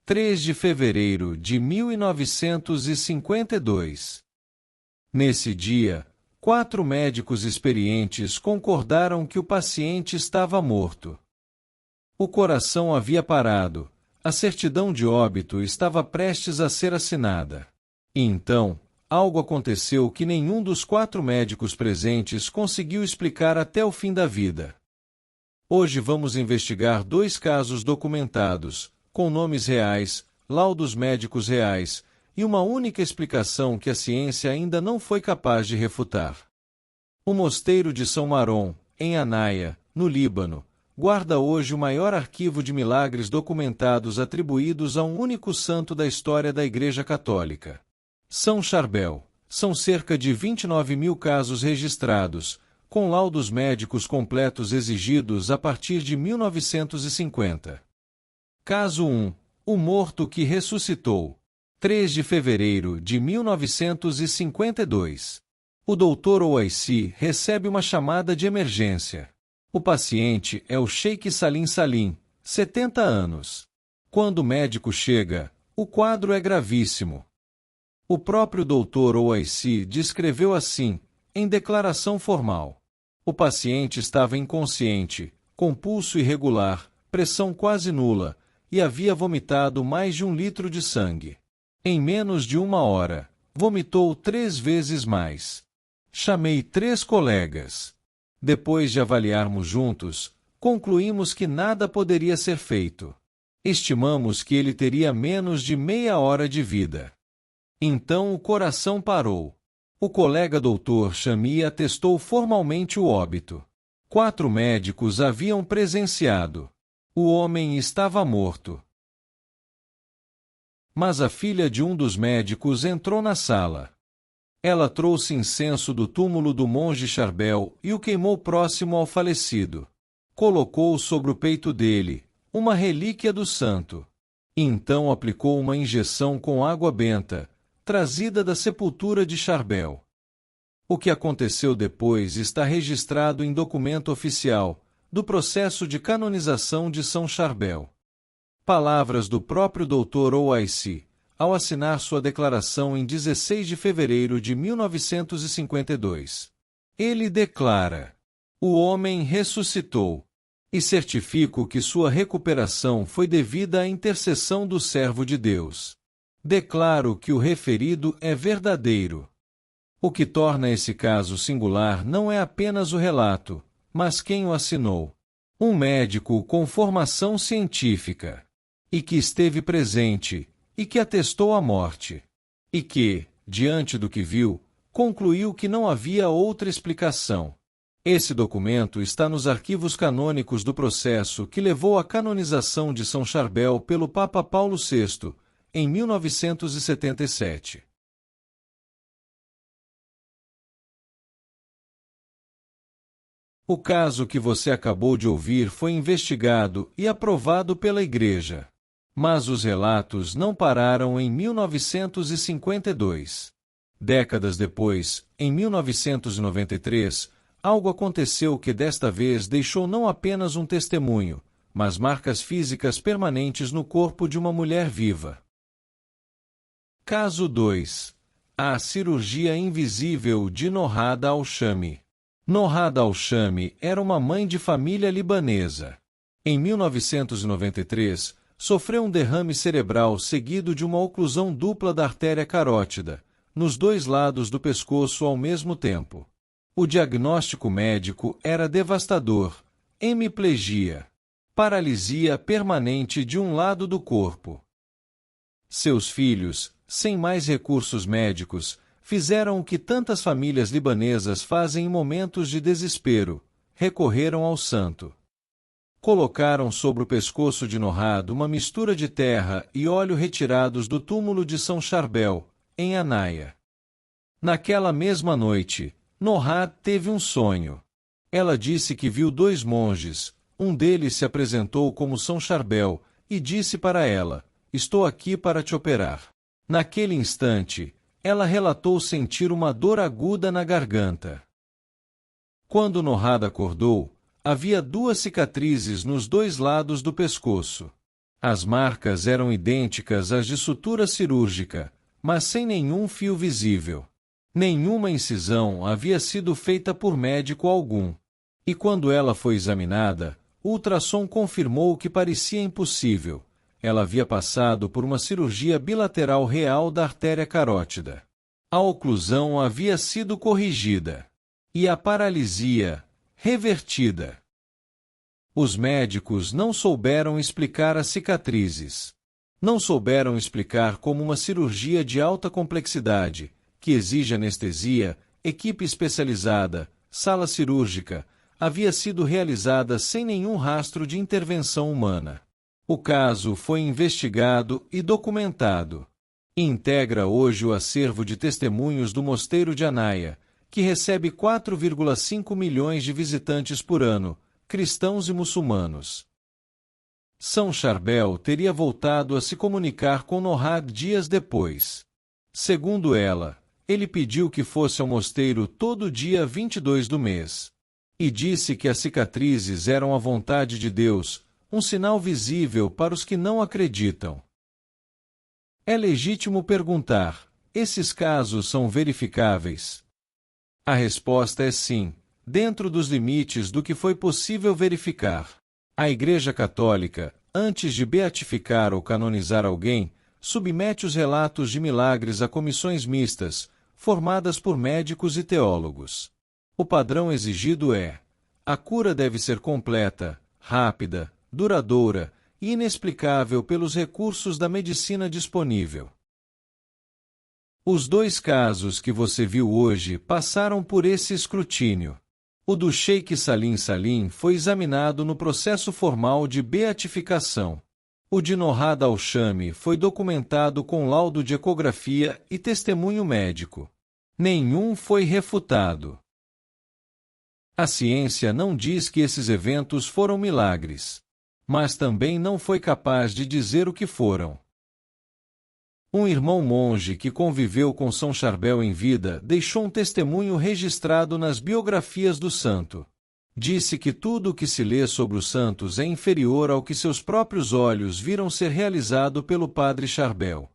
3 de fevereiro de 1952. Nesse dia, 4 médicos experientes concordaram que o paciente estava morto. O coração havia parado, a certidão de óbito estava prestes a ser assinada. E então, algo aconteceu que nenhum dos 4 médicos presentes conseguiu explicar até o fim da vida. Hoje vamos investigar 2 casos documentados, com nomes reais, laudos médicos reais, e uma única explicação que a ciência ainda não foi capaz de refutar. O Mosteiro de São Maron, em Anaia, no Líbano, guarda hoje o maior arquivo de milagres documentados atribuídos a um único santo da história da Igreja Católica. São Charbel. São cerca de 29.000 casos registrados, com laudos médicos completos exigidos a partir de 1950. Caso 1. O morto que ressuscitou. 3 de fevereiro de 1952. O Dr. Ouaissi recebe uma chamada de emergência. O paciente é o Sheikh Salim Salim, 70 anos. Quando o médico chega, o quadro é gravíssimo. O próprio Dr. Ouaissi descreveu assim, em declaração formal. O paciente estava inconsciente, com pulso irregular, pressão quase nula, e havia vomitado mais de 1 litro de sangue. Em menos de 1 hora, vomitou 3 vezes mais. Chamei 3 colegas. Depois de avaliarmos juntos, concluímos que nada poderia ser feito. Estimamos que ele teria menos de meia hora de vida. Então o coração parou. O colega Dr. Chami atestou formalmente o óbito. 4 médicos haviam presenciado. O homem estava morto. Mas a filha de um dos médicos entrou na sala. Ela trouxe incenso do túmulo do monge Charbel e o queimou próximo ao falecido. Colocou sobre o peito dele, uma relíquia do santo. E então aplicou uma injeção com água benta, trazida da sepultura de Charbel. O que aconteceu depois está registrado em documento oficial, do processo de canonização de São Charbel. Palavras do próprio Dr. Ouaissi, ao assinar sua declaração em 16 de fevereiro de 1952. Ele declara: o homem ressuscitou, e certifico que sua recuperação foi devida à intercessão do servo de Deus. Declaro que o referido é verdadeiro. O que torna esse caso singular não é apenas o relato, mas quem o assinou. Um médico com formação científica, e que esteve presente, e que atestou a morte, e que, diante do que viu, concluiu que não havia outra explicação. Esse documento está nos arquivos canônicos do processo que levou à canonização de São Charbel pelo Papa Paulo VI, em 1977. O caso que você acabou de ouvir foi investigado e aprovado pela Igreja. Mas os relatos não pararam em 1952. Décadas depois, em 1993, algo aconteceu que desta vez deixou não apenas um testemunho, mas marcas físicas permanentes no corpo de uma mulher viva. Caso 2. A cirurgia invisível de Nohada al-Shami. Nohada al-Shami era uma mãe de família libanesa. Em 1993, sofreu um derrame cerebral seguido de uma oclusão dupla da artéria carótida, nos 2 lados do pescoço ao mesmo tempo. O diagnóstico médico era devastador: hemiplegia, paralisia permanente de um lado do corpo. Seus filhos, sem mais recursos médicos, fizeram o que tantas famílias libanesas fazem em momentos de desespero: recorreram ao santo. Colocaram sobre o pescoço de Nohada uma mistura de terra e óleo retirados do túmulo de São Charbel, em Anaia. Naquela mesma noite, Nohada teve um sonho. Ela disse que viu 2 monges, um deles se apresentou como São Charbel, e disse para ela: estou aqui para te operar. Naquele instante, ela relatou sentir uma dor aguda na garganta. Quando Nohada acordou, havia 2 cicatrizes nos 2 lados do pescoço. As marcas eram idênticas às de sutura cirúrgica, mas sem nenhum fio visível. Nenhuma incisão havia sido feita por médico algum. E quando ela foi examinada, o ultrassom confirmou o que parecia impossível. Ela havia passado por uma cirurgia bilateral real da artéria carótida. A oclusão havia sido corrigida. E a paralisia, revertida. Os médicos não souberam explicar as cicatrizes. Não souberam explicar como uma cirurgia de alta complexidade, que exige anestesia, equipe especializada, sala cirúrgica, havia sido realizada sem nenhum rastro de intervenção humana. O caso foi investigado e documentado. Integra hoje o acervo de testemunhos do Mosteiro de Anaia, que recebe 4,5 milhões de visitantes por ano, cristãos e muçulmanos. São Charbel teria voltado a se comunicar com Norhad dias depois. Segundo ela, ele pediu que fosse ao mosteiro todo dia 22 do mês. E disse que as cicatrizes eram a vontade de Deus, um sinal visível para os que não acreditam. É legítimo perguntar: esses casos são verificáveis? A resposta é sim, dentro dos limites do que foi possível verificar. A Igreja Católica, antes de beatificar ou canonizar alguém, submete os relatos de milagres a comissões mistas, formadas por médicos e teólogos. O padrão exigido é: a cura deve ser completa, rápida, duradoura e inexplicável pelos recursos da medicina disponível. Os dois casos que você viu hoje passaram por esse escrutínio. O do Sheikh Salim Salim foi examinado no processo formal de beatificação. O de Norhad al-Shami foi documentado com laudo de ecografia e testemunho médico. Nenhum foi refutado. A ciência não diz que esses eventos foram milagres, mas também não foi capaz de dizer o que foram. Um irmão monge que conviveu com São Charbel em vida deixou um testemunho registrado nas biografias do santo. Disse que tudo o que se lê sobre os santos é inferior ao que seus próprios olhos viram ser realizado pelo padre Charbel.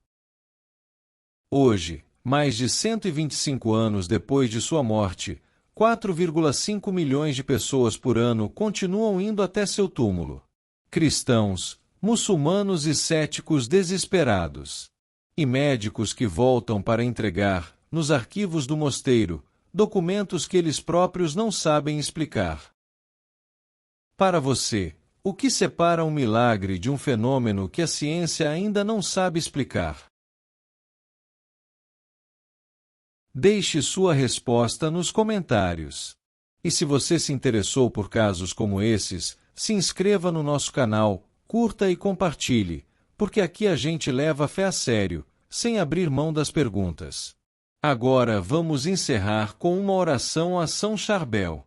Hoje, mais de 125 anos depois de sua morte, 4,5 milhões de pessoas por ano continuam indo até seu túmulo. Cristãos, muçulmanos e céticos desesperados. E médicos que voltam para entregar, nos arquivos do mosteiro, documentos que eles próprios não sabem explicar. Para você, o que separa um milagre de um fenômeno que a ciência ainda não sabe explicar? Deixe sua resposta nos comentários. E se você se interessou por casos como esses, se inscreva no nosso canal, curta e compartilhe, porque aqui a gente leva a fé a sério, sem abrir mão das perguntas. Agora vamos encerrar com uma oração a São Charbel.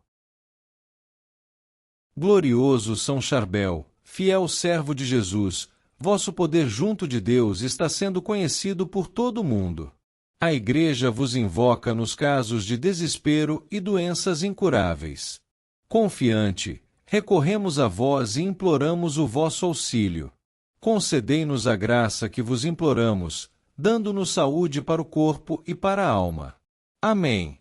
Glorioso São Charbel, fiel servo de Jesus, vosso poder junto de Deus está sendo conhecido por todo o mundo. A Igreja vos invoca nos casos de desespero e doenças incuráveis. Confiante, recorremos a vós e imploramos o vosso auxílio. Concedei-nos a graça que vos imploramos, dando-nos saúde para o corpo e para a alma. Amém.